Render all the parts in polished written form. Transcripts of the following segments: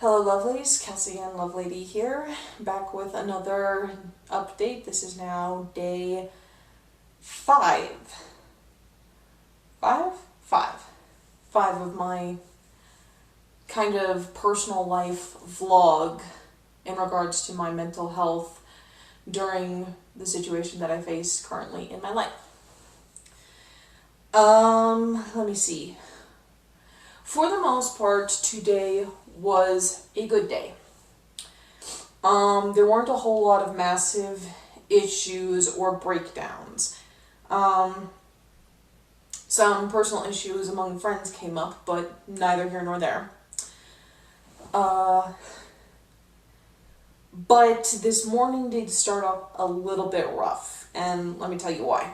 Hello lovelies, Kelsey and Lovelady here, back with another update. This is now day 5. 5? 5. 5 of my kind of personal life vlog in regards to my mental health during the situation that I face currently in my life. Let me see. For the most part, today was a good day. There weren't a whole lot of massive issues or breakdowns. Some personal issues among friends came up, but neither here nor there. But this morning did start off a little bit rough, and let me tell you why.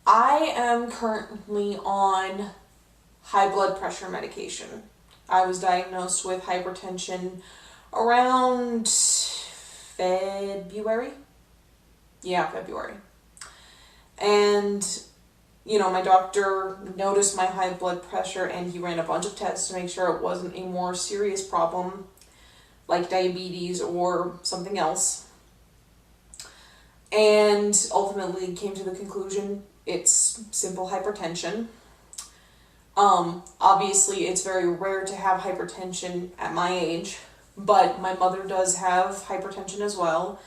I am currently on high blood pressure medication. I was diagnosed with hypertension around February. Yeah, February. And, my doctor noticed my high blood pressure and he ran a bunch of tests to make sure it wasn't a more serious problem like diabetes or something else. And ultimately came to the conclusion it's simple hypertension. Obviously it's very rare to have hypertension at my age, but my mother does have hypertension as well.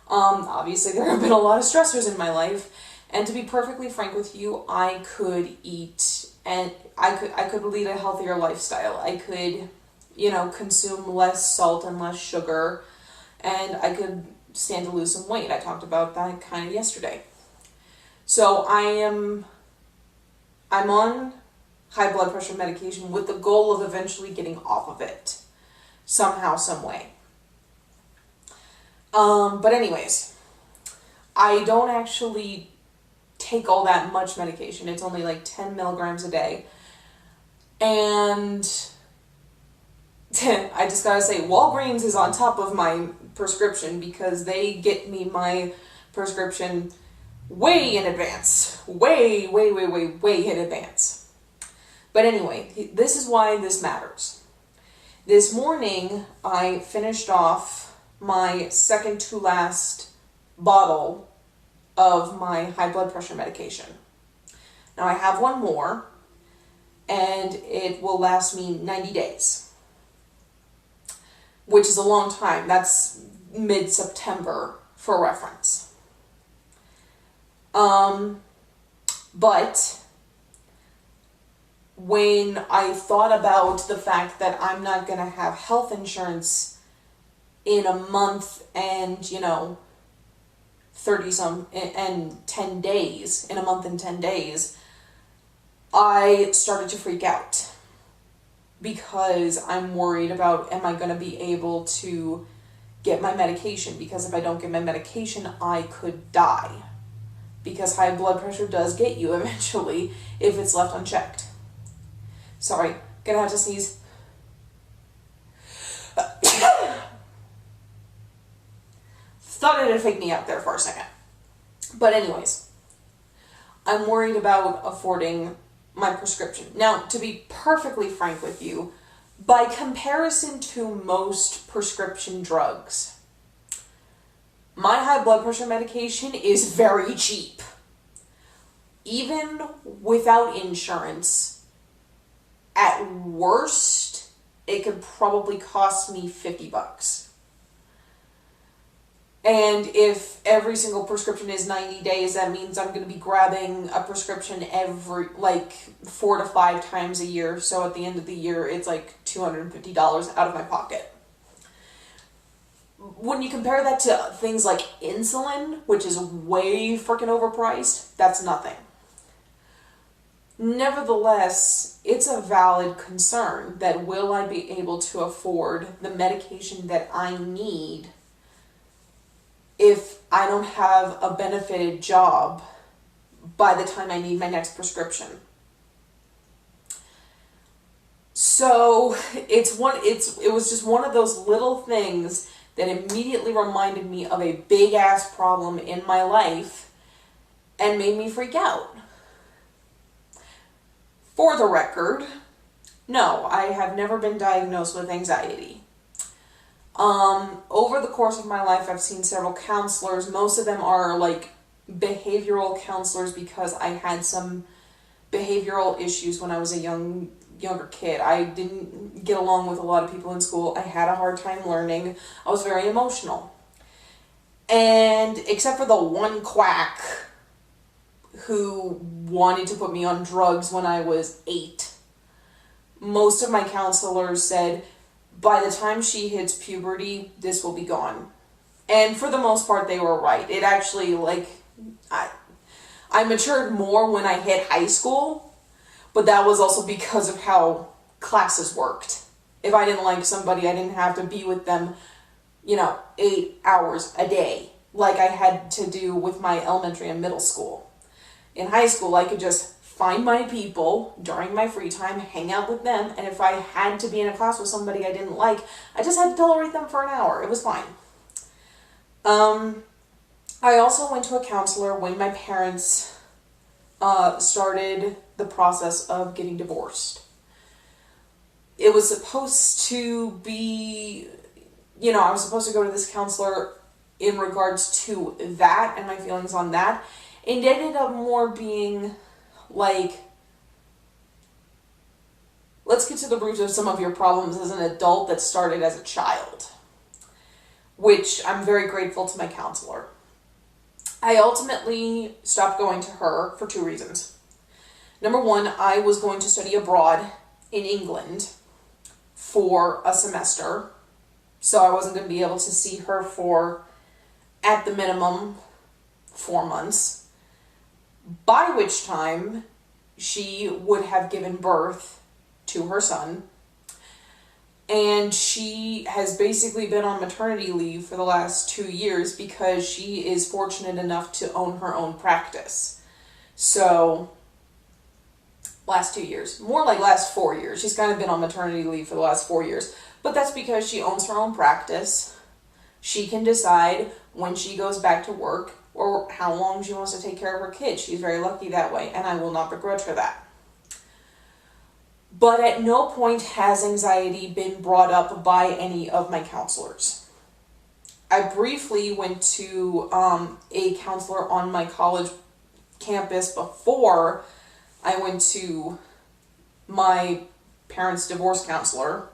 Obviously there have been a lot of stressors in my life, and to be perfectly frank with you, I could eat and I could lead a healthier lifestyle. I could, consume less salt and less sugar, and I could stand to lose some weight. I talked about that kind of yesterday. So I'm on high blood pressure medication with the goal of eventually getting off of it somehow, some way. But anyways, I don't actually take all that much medication. It's only like 10 milligrams a day. And I just gotta say, Walgreens is on top of my prescription because they get me my prescription way in advance. Way in advance. But anyway, this is why this matters. This morning, I finished off my second to last bottle of my high blood pressure medication. Now I have one more, and it will last me 90 days, which is a long time. That's mid-September for reference. But when I thought about the fact that I'm not going to have health insurance in a month and, 10 days, in a month and 10 days, I started to freak out because I'm worried about, am I going to be able to get my medication? Because if I don't get my medication, I could die. Because high blood pressure does get you eventually if it's left unchecked. Sorry, gonna have to sneeze. Thought it'd fake me out there for a second. But anyways, I'm worried about affording my prescription. Now, to be perfectly frank with you, by comparison to most prescription drugs, my high blood pressure medication is very cheap. Even without insurance, at worst, it could probably cost me $50. And if every single prescription is 90 days, that means I'm going to be grabbing a prescription every, 4 to 5 times a year. So at the end of the year, it's like $250 out of my pocket. When you compare that to things like insulin, which is way freaking overpriced, that's nothing. Nevertheless, it's a valid concern that will I be able to afford the medication that I need if I don't have a benefited job by the time I need my next prescription. So it was just one of those little things that immediately reminded me of a big ass problem in my life and made me freak out. For the record, No, I have never been diagnosed with anxiety. Over the course of my life, I've seen several counselors. Most of them are like behavioral counselors because I had some behavioral issues when I was a younger kid. I didn't get along with a lot of people in school. I had a hard time learning. I was very emotional. And except for the one quack who wanted to put me on drugs when I was 8, most of my counselors said, by the time she hits puberty, this will be gone. And for the most part, they were right. It actually, I matured more when I hit high school, but that was also because of how classes worked. If I didn't like somebody, I didn't have to be with them, 8 hours a day, like I had to do with my elementary and middle school. In high school, I could just find my people during my free time, hang out with them, and if I had to be in a class with somebody I didn't like, I just had to tolerate them for an hour. It was fine. I also went to a counselor when my parents started the process of getting divorced. It was supposed to be, I was supposed to go to this counselor in regards to that and my feelings on that. It ended up more being like, let's get to the root of some of your problems as an adult that started as a child, which I'm very grateful to my counselor. I ultimately stopped going to her for 2 reasons. Number one, I was going to study abroad in England for a semester, so I wasn't going to be able to see her for, at the minimum, 4 months. By which time she would have given birth to her son. And she has basically been on maternity leave for the last 2 years because she is fortunate enough to own her own practice. So, last 2 years. More like last 4 years. She's kind of been on maternity leave for the last 4 years. But that's because she owns her own practice. She can decide when she goes back to work or how long she wants to take care of her kids. She's very lucky that way, and I will not begrudge her that. But at no point has anxiety been brought up by any of my counselors. I briefly went to a counselor on my college campus before I went to my parents' divorce counselor,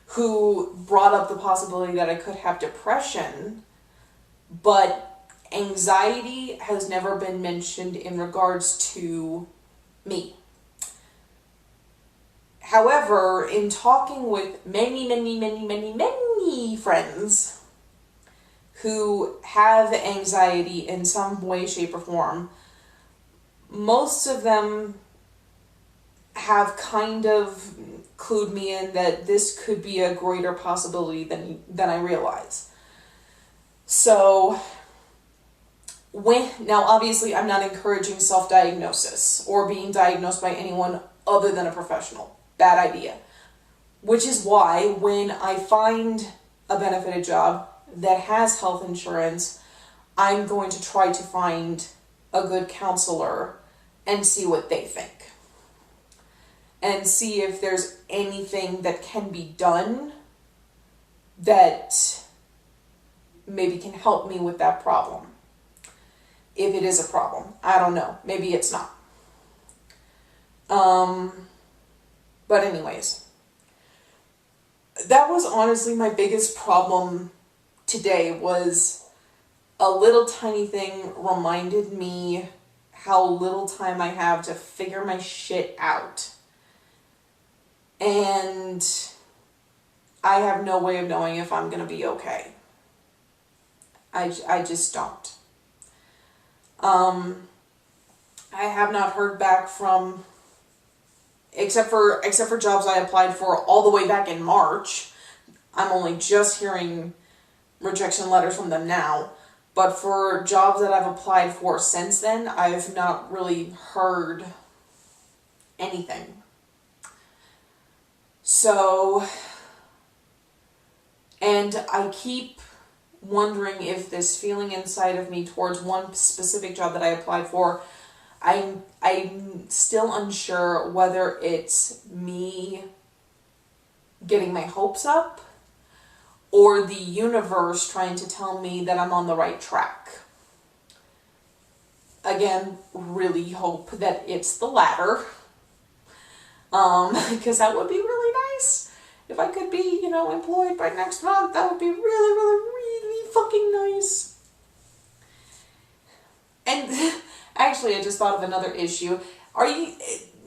who brought up the possibility that I could have depression, but anxiety has never been mentioned in regards to me. However, in talking with many friends who have anxiety in some way, shape, or form, most of them have kind of clued me in that this could be a greater possibility than I realize. So, now obviously I'm not encouraging self-diagnosis or being diagnosed by anyone other than a professional. Bad idea. Which is why when I find a benefited job that has health insurance, I'm going to try to find a good counselor and see what they think. And see if there's anything that can be done that maybe can help me with that problem. If it is a problem. I don't know. Maybe it's not. But anyways, that was honestly my biggest problem today, was a little tiny thing reminded me how little time I have to figure my shit out. And I have no way of knowing if I'm going to be okay. I just don't. I have not heard back from, except for jobs I applied for all the way back in March. I'm only just hearing rejection letters from them now. But for jobs that I've applied for since then, I've not really heard anything. So, and I keep wondering if this feeling inside of me towards one specific job that I applied for, I'm still unsure whether it's me getting my hopes up, or the universe trying to tell me that I'm on the right track? Again, really hope that it's the latter. Because that would be really nice. If I could be, employed by next month, that would be really, really, really fucking nice. And actually, I just thought of another issue.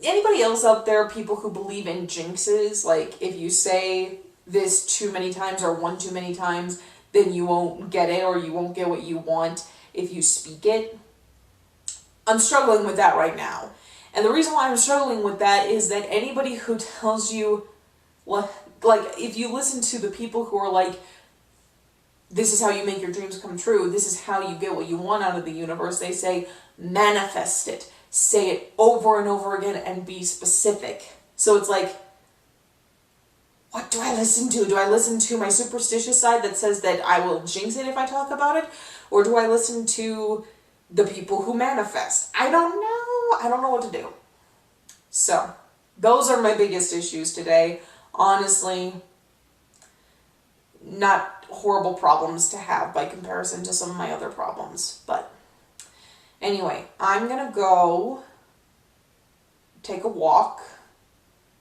Anybody else out there, people who believe in jinxes? Like, if you say this too many times or one too many times, then you won't get it, or you won't get what you want if you speak it. I'm struggling with that right now. And the reason why I'm struggling with that is that anybody who tells you, like, if you listen to the people who are like, this is how you make your dreams come true, this is how you get what you want out of the universe, they say, manifest it. Say it over and over again and be specific. So it's like, what do I listen to? Do I listen to my superstitious side that says that I will jinx it if I talk about it? Or do I listen to the people who manifest? I don't know. I don't know what to do. So, those are my biggest issues today. Honestly, not horrible problems to have by comparison to some of my other problems. But anyway, I'm going to go take a walk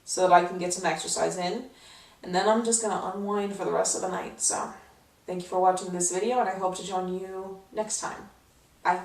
so that I can get some exercise in. And then I'm just going to unwind for the rest of the night. So, thank you for watching this video, and I hope to join you next time. Bye.